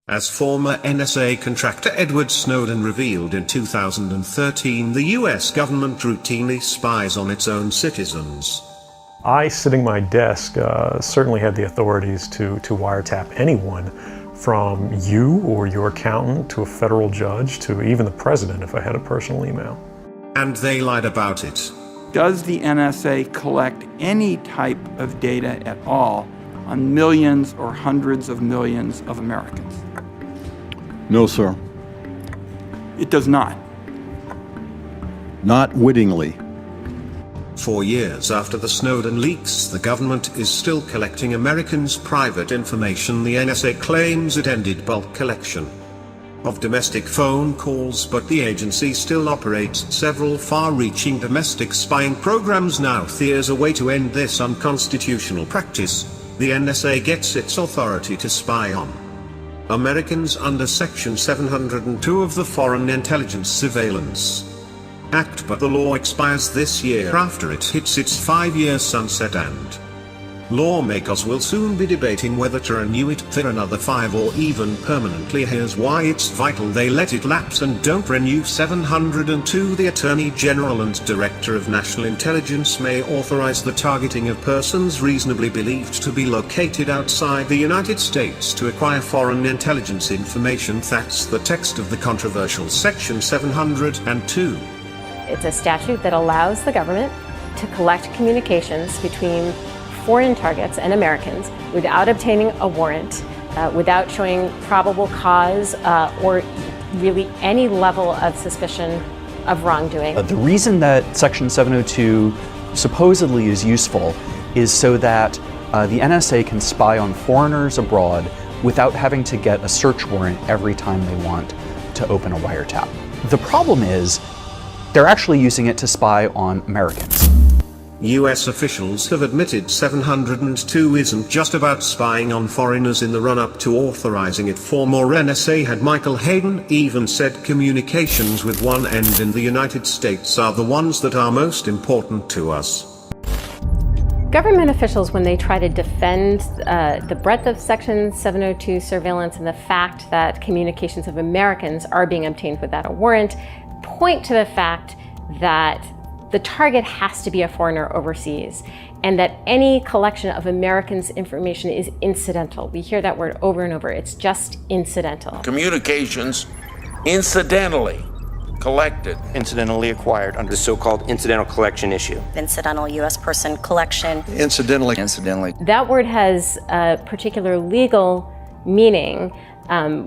As former NSA contractor Edward Snowden revealed in 2013, the US government routinely spies on its own citizens. I, sitting at my desk, certainly had the authorities to wiretap anyone from you or your accountant to a federal judge to even the president if I had a personal email. And they lied about it. Does the NSA collect any type of data at all on millions or hundreds of millions of Americans? No, sir. It does not. Not wittingly. 4 years after the Snowden leaks, the government is still collecting Americans' private information. The NSA claims it ended bulk collection of domestic phone calls, but the agency still operates several far-reaching domestic spying programs now. There's a way to end this unconstitutional practice. The NSA gets its authority to spy on Americans under Section 702 of the Foreign Intelligence Surveillance Act, but the law expires this year after it hits its 5-year sunset, and lawmakers will soon be debating whether to renew it for another 5 or even permanently. Here's why it's vital they let it lapse and don't renew 702. The Attorney General and Director of National Intelligence may authorize the targeting of persons reasonably believed to be located outside the United States to acquire foreign intelligence information. That's the text of the controversial Section 702. It's a statute that allows the government to collect communications between foreign targets and Americans without obtaining a warrant, without showing probable cause or really any level of suspicion of wrongdoing. The reason that Section 702 supposedly is useful is so that the NSA can spy on foreigners abroad without having to get a search warrant every time they want to open a wiretap. The problem is they're actually using it to spy on Americans. US officials have admitted 702 isn't just about spying on foreigners. In the run-up to authorizing it, former NSA head Michael Hayden even said communications with one end in the United States are the ones that are most important to us. Government officials, when they try to defend the breadth of Section 702 surveillance and the fact that communications of Americans are being obtained without a warrant, point to the fact that the target has to be a foreigner overseas, and that any collection of Americans' information is incidental. We hear that word over and over. It's just incidental. Communications incidentally collected. Incidentally acquired under the so-called incidental collection issue. Incidental U.S. person collection. Incidentally. That word has a particular legal meaning,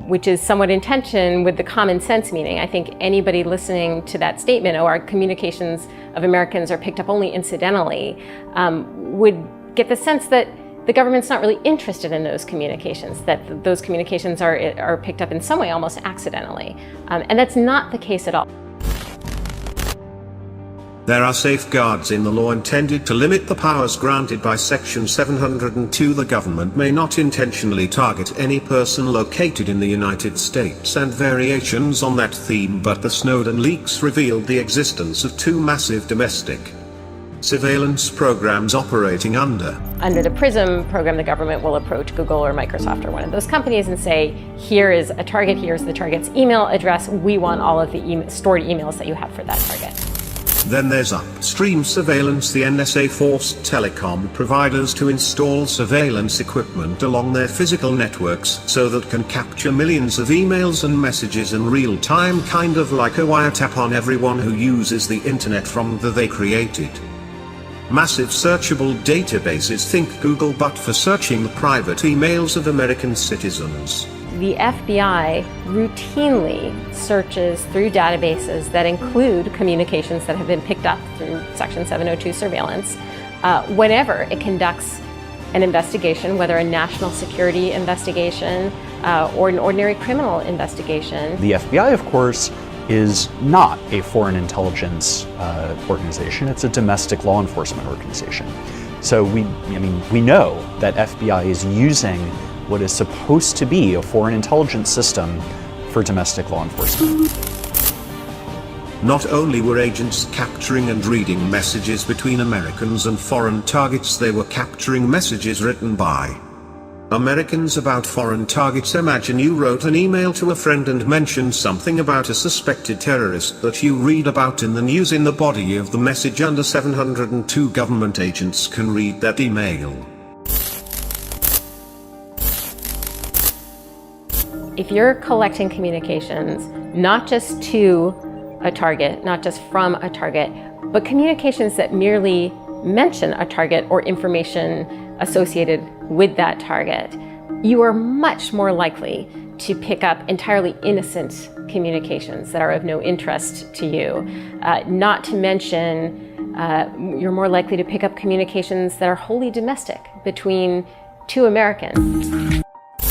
which is somewhat in tension with the common sense meaning. I think anybody listening to that statement, our communications of Americans are picked up only incidentally, would get the sense that the government's not really interested in those communications, that those communications are picked up in some way almost accidentally. And that's not the case at all. There are safeguards in the law intended to limit the powers granted by Section 702. The government may not intentionally target any person located in the United States and variations on that theme, but the Snowden leaks revealed the existence of 2 massive domestic surveillance programs operating under the PRISM program. The government will approach Google or Microsoft or one of those companies and say, here is a target, here's the target's email address, we want all of the stored emails that you have for that target. Then there's upstream surveillance. The NSA forced telecom providers to install surveillance equipment along their physical networks so that can capture millions of emails and messages in real time, kind of like a wiretap on everyone who uses the internet from the they created. Massive searchable databases, think Google, but for searching the private emails of American citizens. The FBI routinely searches through databases that include communications that have been picked up through Section 702 surveillance whenever it conducts an investigation, whether a national security investigation or an ordinary criminal investigation. The FBI, of course, is not a foreign intelligence organization. It's a domestic law enforcement organization. So we know that FBI is using what is supposed to be a foreign intelligence system for domestic law enforcement. Not only were agents capturing and reading messages between Americans and foreign targets, they were capturing messages written by Americans about foreign targets. Imagine you wrote an email to a friend and mentioned something about a suspected terrorist that you read about in the news. In the body of the message under 702 government agents can read that email. If you're collecting communications, not just to a target, not just from a target, but communications that merely mention a target or information associated with that target, you are much more likely to pick up entirely innocent communications that are of no interest to you. Not to mention, you're more likely to pick up communications that are wholly domestic between two Americans.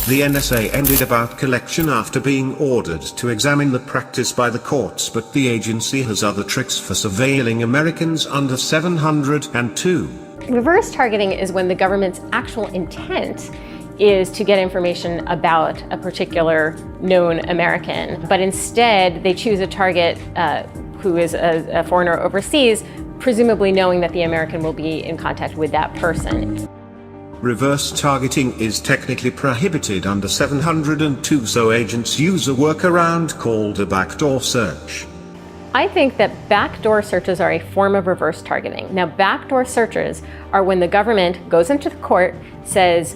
The NSA ended about collection after being ordered to examine the practice by the courts, but the agency has other tricks for surveilling Americans under 702. Reverse targeting is when the government's actual intent is to get information about a particular known American, but instead they choose a target who is a foreigner overseas, presumably knowing that the American will be in contact with that person. Reverse targeting is technically prohibited under 702, so agents use a workaround called a backdoor search. I think that backdoor searches are a form of reverse targeting. Now, backdoor searches are when the government goes into the court, says,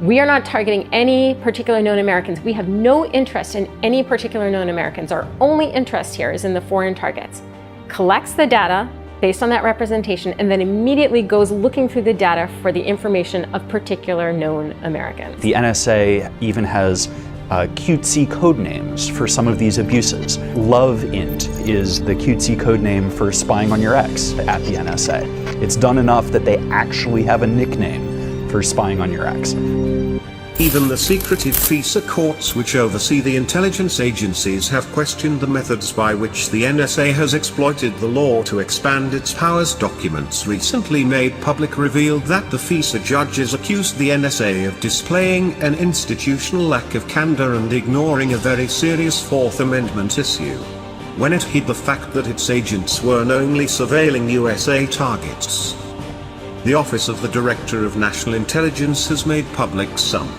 we are not targeting any particular known Americans. We have no interest in any particular known Americans. Our only interest here is in the foreign targets. Collects the data based on that representation, and then immediately goes looking through the data for the information of particular known Americans. The NSA even has cutesy code names for some of these abuses. LoveInt is the cutesy code name for spying on your ex at the NSA. It's done enough that they actually have a nickname for spying on your ex. Even the secretive FISA courts, which oversee the intelligence agencies, have questioned the methods by which the NSA has exploited the law to expand its powers. Documents recently made public revealed that the FISA judges accused the NSA of displaying an institutional lack of candor and ignoring a very serious Fourth Amendment issue, when it hid the fact that its agents weren't only surveilling USA targets. The Office of the Director of National Intelligence has made public some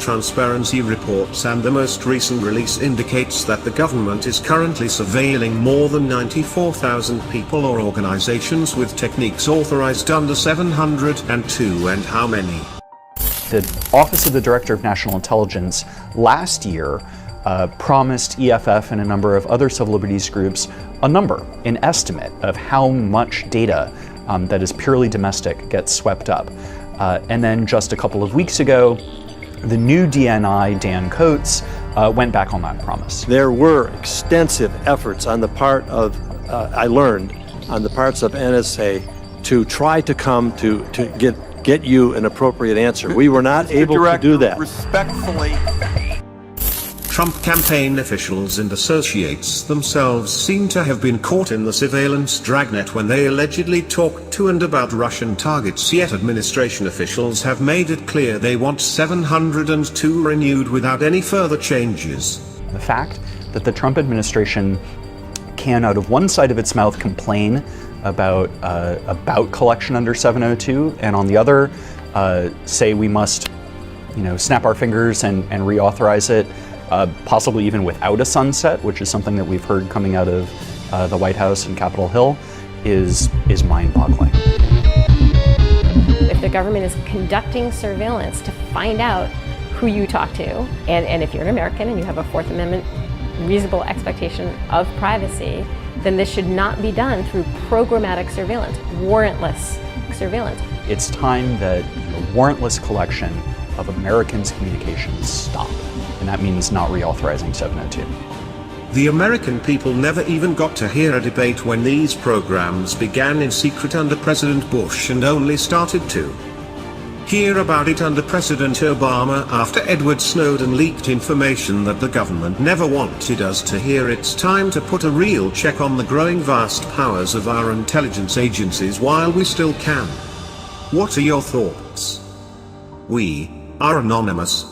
transparency reports, and the most recent release indicates that the government is currently surveilling more than 94,000 people or organizations with techniques authorized under 702. And how many? The Office of the Director of National Intelligence last year promised EFF and a number of other civil liberties groups a number, an estimate of how much data that is purely domestic gets swept up. And then just a couple of weeks ago, the new DNI, Dan Coates, went back on that promise. There were extensive efforts on the part of, I learned, on the parts of NSA to try to come to get you an appropriate answer. We were not able to do that. Respectfully. Trump campaign officials and associates themselves seem to have been caught in the surveillance dragnet when they allegedly talked to and about Russian targets, yet administration officials have made it clear they want 702 renewed without any further changes. The fact that the Trump administration can, out of one side of its mouth, complain about collection under 702, and on the other, say we must, snap our fingers and reauthorize it, possibly even without a sunset, which is something that we've heard coming out of the White House and Capitol Hill, is mind-boggling. If the government is conducting surveillance to find out who you talk to, and if you're an American and you have a Fourth Amendment reasonable expectation of privacy, then this should not be done through programmatic surveillance, warrantless surveillance. It's time that warrantless collection of Americans' communications stop. And that means not reauthorizing 702. The American people never even got to hear a debate when these programs began in secret under President Bush, and only started to hear about it under President Obama after Edward Snowden leaked information that the government never wanted us to hear. It's time to put a real check on the growing vast powers of our intelligence agencies while we still can. What are your thoughts? We are anonymous.